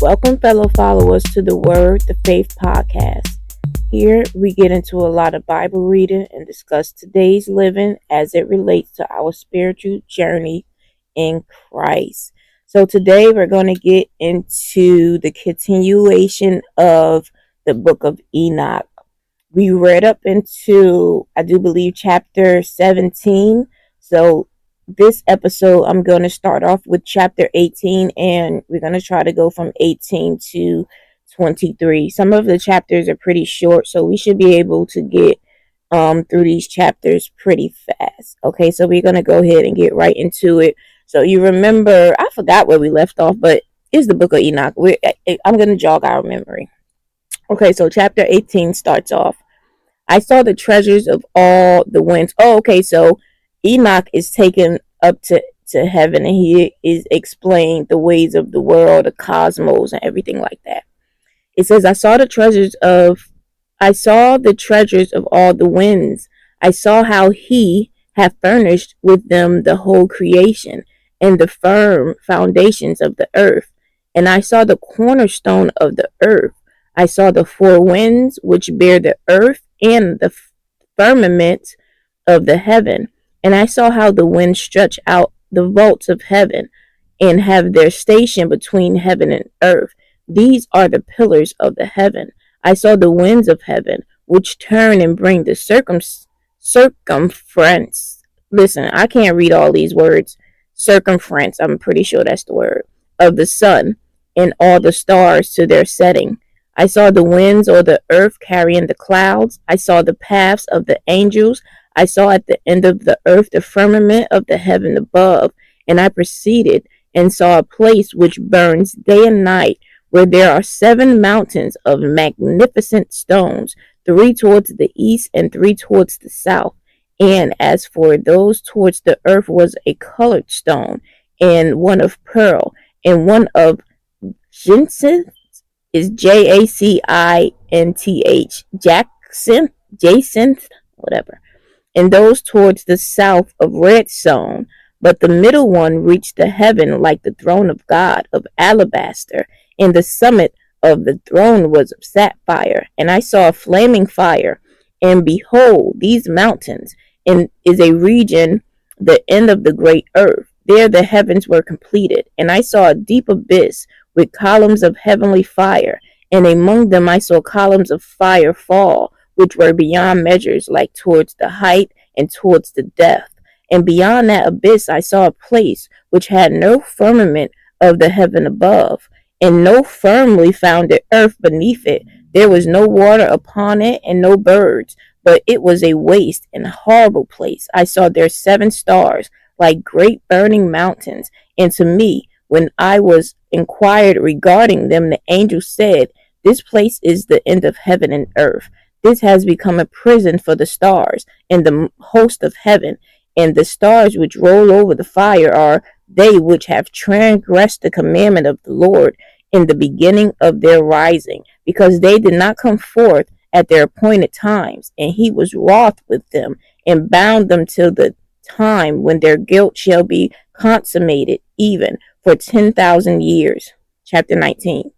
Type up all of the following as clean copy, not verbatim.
Welcome, fellow followers, to the Word, the Faith podcast. Here we get into a lot of Bible reading and discuss today's living as it relates to our spiritual journey in Christ. So today we're going to get into the continuation of the Book of Enoch. We read up into, I do believe, chapter 17. So this episode, I'm going to start off with chapter 18, and we're going to try to go from 18 to 23. Some of the chapters are pretty short, so we should be able to get through these chapters pretty fast. Okay, so we're going to go ahead and get right into it. So you remember, I forgot where we left off, but it's the Book of Enoch. I'm going to jog our memory. Okay, so chapter 18 starts off. I saw the treasures of all the winds. Oh, okay, so Enoch is taken up to heaven, and he is explained the ways of the world, the cosmos, and everything like that. It says, I saw the treasures of all the winds. I saw how he hath furnished with them the whole creation, and the firm foundations of the earth. And I saw the cornerstone of the earth. I saw the four winds which bear the earth and the firmament of the heaven. And I saw how the winds stretch out the vaults of heaven and have their station between heaven and earth. These are the pillars of the heaven. I saw the winds of heaven, which turn and bring the circumference. Listen, I can't read all these words. Circumference, I'm pretty sure that's the word, of the sun, and all the stars to their setting. I saw the winds or the earth carrying the clouds. I saw the paths of the angels. I saw at the end of the earth the firmament of the heaven above. And I proceeded and saw a place which burns day and night, where there are 7 mountains of magnificent stones, 3 towards the east and 3 towards the south. And as for those towards the earth was a colored stone, and one of pearl, and one of jacinth, is Jacinth, jacinth, whatever. And those towards the south of red stone, but the middle one reached the heaven like the throne of God of alabaster, and the summit of the throne was of sapphire. And I saw a flaming fire, and behold, these mountains, and is a region, the end of the great earth. There the heavens were completed, and I saw a deep abyss with columns of heavenly fire, and among them I saw columns of fire fall, which were beyond measures, like towards the height and towards the depth. And beyond that abyss I saw a place which had no firmament of the heaven above, and no firmly founded earth beneath it. There was no water upon it, and no birds, but it was a waste and horrible place. I saw there 7 stars, like great burning mountains, and to me, when I was inquired regarding them, the angel said, This place is the end of heaven and earth. This has become a prison for the stars and the host of heaven, and the stars which roll over the fire are they which have transgressed the commandment of the Lord in the beginning of their rising, because they did not come forth at their appointed times, and he was wroth with them and bound them till the time when their guilt shall be consummated, even for 10,000 years. Chapter 19.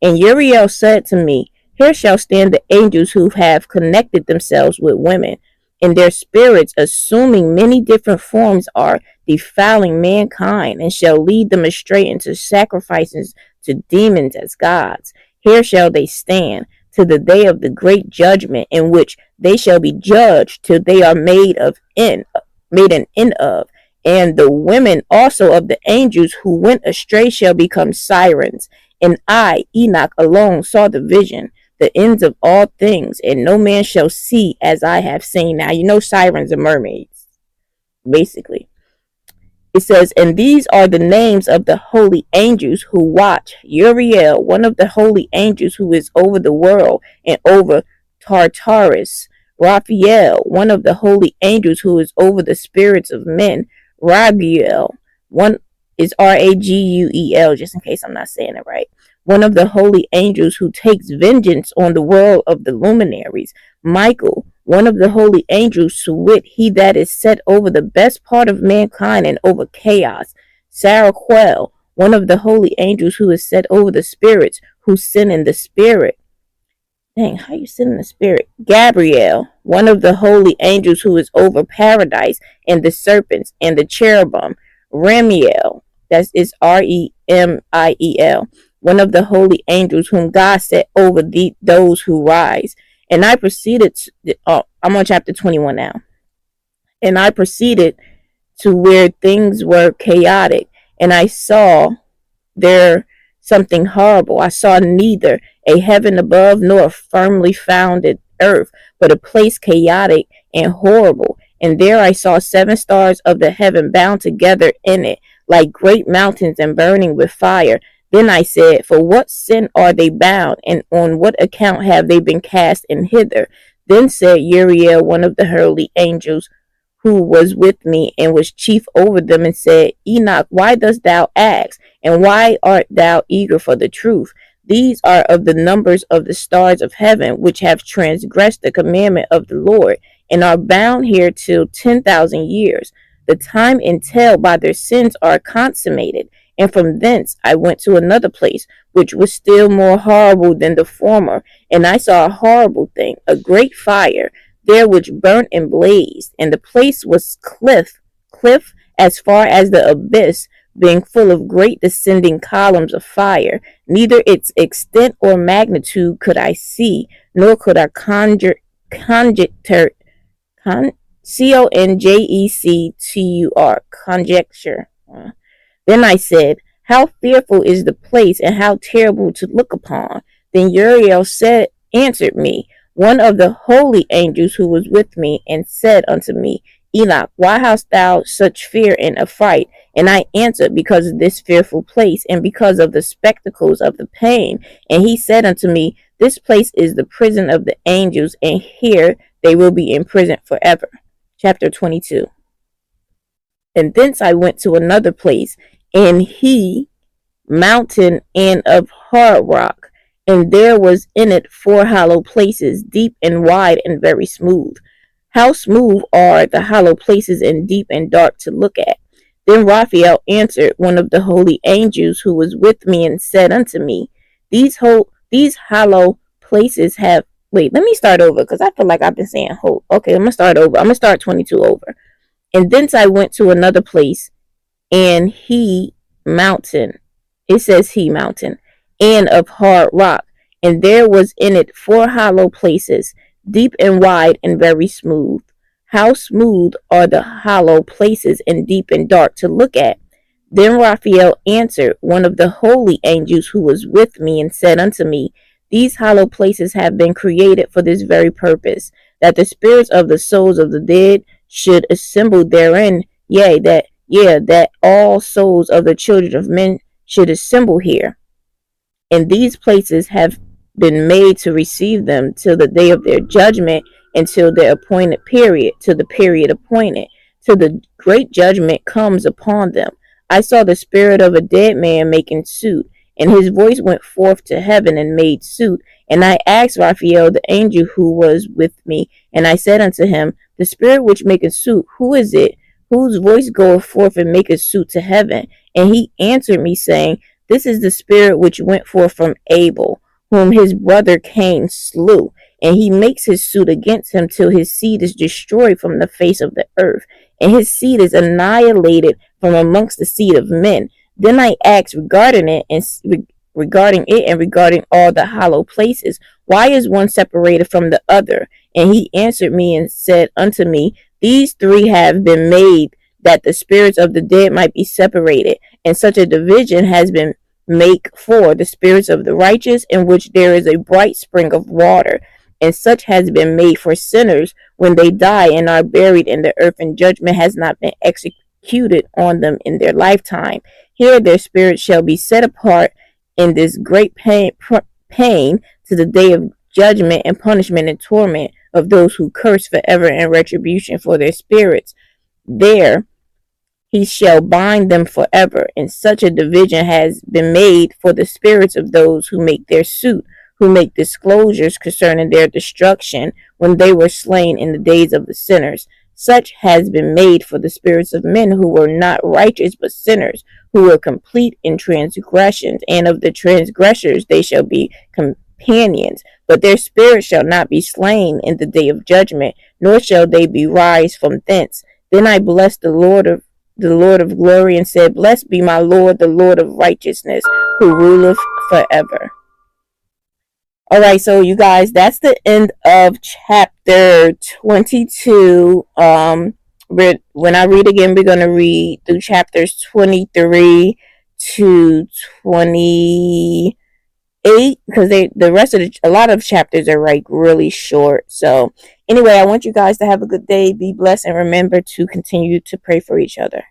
And Uriel said to me, Here shall stand the angels who have connected themselves with women, and their spirits, assuming many different forms, are defiling mankind, and shall lead them astray into sacrifices to demons as gods. Here shall they stand to the day of the great judgment, in which they shall be judged till they are made an end of. And the women also of the angels who went astray shall become sirens. And I, Enoch, alone saw the vision, the ends of all things, and no man shall see as I have seen. Now, you know sirens are mermaids, basically. It says, and these are the names of the holy angels who watch. Uriel, one of the holy angels who is over the world and over Tartarus. Raphael, one of the holy angels who is over the spirits of men. Raguel, one is Raguel, just in case I'm not saying it right. One of the holy angels who takes vengeance on the world of the luminaries. Michael, one of the holy angels, to wit, he that is set over the best part of mankind and over chaos. Saraquel, one of the holy angels who is set over the spirits who sin in the spirit. Dang, how you sin in the spirit? Gabriel, one of the holy angels who is over paradise and the serpents and the cherubim. Remiel, that is Remiel, one of the holy angels whom God set over those who rise. And I proceeded I'm on chapter 21 now. And I proceeded to where things were chaotic, and I saw there something horrible. I saw neither a heaven above nor a firmly founded earth, but a place chaotic and horrible. And there I saw 7 stars of the heaven bound together in it, like great mountains and burning with fire. Then I said, for what sin are they bound, and on what account have they been cast in hither? Then said Uriel, one of the holy angels, who was with me and was chief over them, and said, Enoch, why dost thou ask? And why art thou eager for the truth? These are of the numbers of the stars of heaven, which have transgressed the commandment of the Lord, and are bound here till 10,000 years. The time and tell by their sins are consummated. And from thence I went to another place, which was still more horrible than the former. And I saw a horrible thing, a great fire, there which burnt and blazed, and the place was cliff as far as the abyss, being full of great descending columns of fire. Neither its extent or magnitude could I see, nor could I conjecture, conjecture. Then I said, how fearful is the place, and how terrible to look upon. Then Uriel answered me, one of the holy angels who was with me, and said unto me, Enoch, why hast thou such fear and affright? And I answered, because of this fearful place, and because of the spectacles of the pain. And he said unto me, this place is the prison of the angels, and here they will be imprisoned forever. Chapter 22. And thence I went to another place, and he mountain and of hard rock, and there was in it 4 hollow places, deep and wide and very smooth. How smooth are the hollow places, and deep and dark to look at. Then Raphael answered, one of the holy angels who was with me, and said unto me, these hollow places have... Wait, let me start over, because I feel like I've been saying whole. Okay, I'm going to start over. I'm going to start 22 over. And thence I went to another place, and he mountain. It says he mountain, and of hard rock. And there was in it 4 hollow places, deep and wide and very smooth. How smooth are the hollow places, and deep and dark to look at. Then Raphael answered, one of the holy angels who was with me, and said unto me, these hollow places have been created for this very purpose, that the spirits of the souls of the dead should assemble therein, that all souls of the children of men should assemble here. And these places have been made to receive them till the day of their judgment, until the appointed period, till the period appointed, till the great judgment comes upon them. I saw the spirit of a dead man making suit, and his voice went forth to heaven and made suit. And I asked Raphael, the angel who was with me, and I said unto him, the spirit which maketh suit, who is it, whose voice goeth forth and maketh suit to heaven? And he answered me, saying, this is the spirit which went forth from Abel, whom his brother Cain slew, and he makes his suit against him till his seed is destroyed from the face of the earth, and his seed is annihilated from amongst the seed of men. Then I asked regarding it and regarding all the hollow places, why is one separated from the other? And he answered me and said unto me, these 3 have been made, that the spirits of the dead might be separated, and such a division has been made for the spirits of the righteous, in which there is a bright spring of water, and such has been made for sinners when they die and are buried in the earth, and judgment has not been executed on them in their lifetime. Here their spirits shall be set apart in this great pain to the day of judgment and punishment and torment of those who curse forever, and retribution for their spirits. There he shall bind them forever. And such a division has been made for the spirits of those who make their suit, who make disclosures concerning their destruction when they were slain in the days of the sinners. Such has been made for the spirits of men who were not righteous but sinners, who were complete in transgressions, and of the transgressors they shall be companions. But their spirits shall not be slain in the day of judgment, nor shall they be raised from thence. Then I blessed the Lord of glory, and said, Blessed be my Lord, the Lord of righteousness, who ruleth forever. All right, so you guys, that's the end of chapter 22. When I read again, we're gonna read through chapters 23 to 28, because the rest of a lot of chapters are like really short. So anyway, I want you guys to have a good day, be blessed, and remember to continue to pray for each other.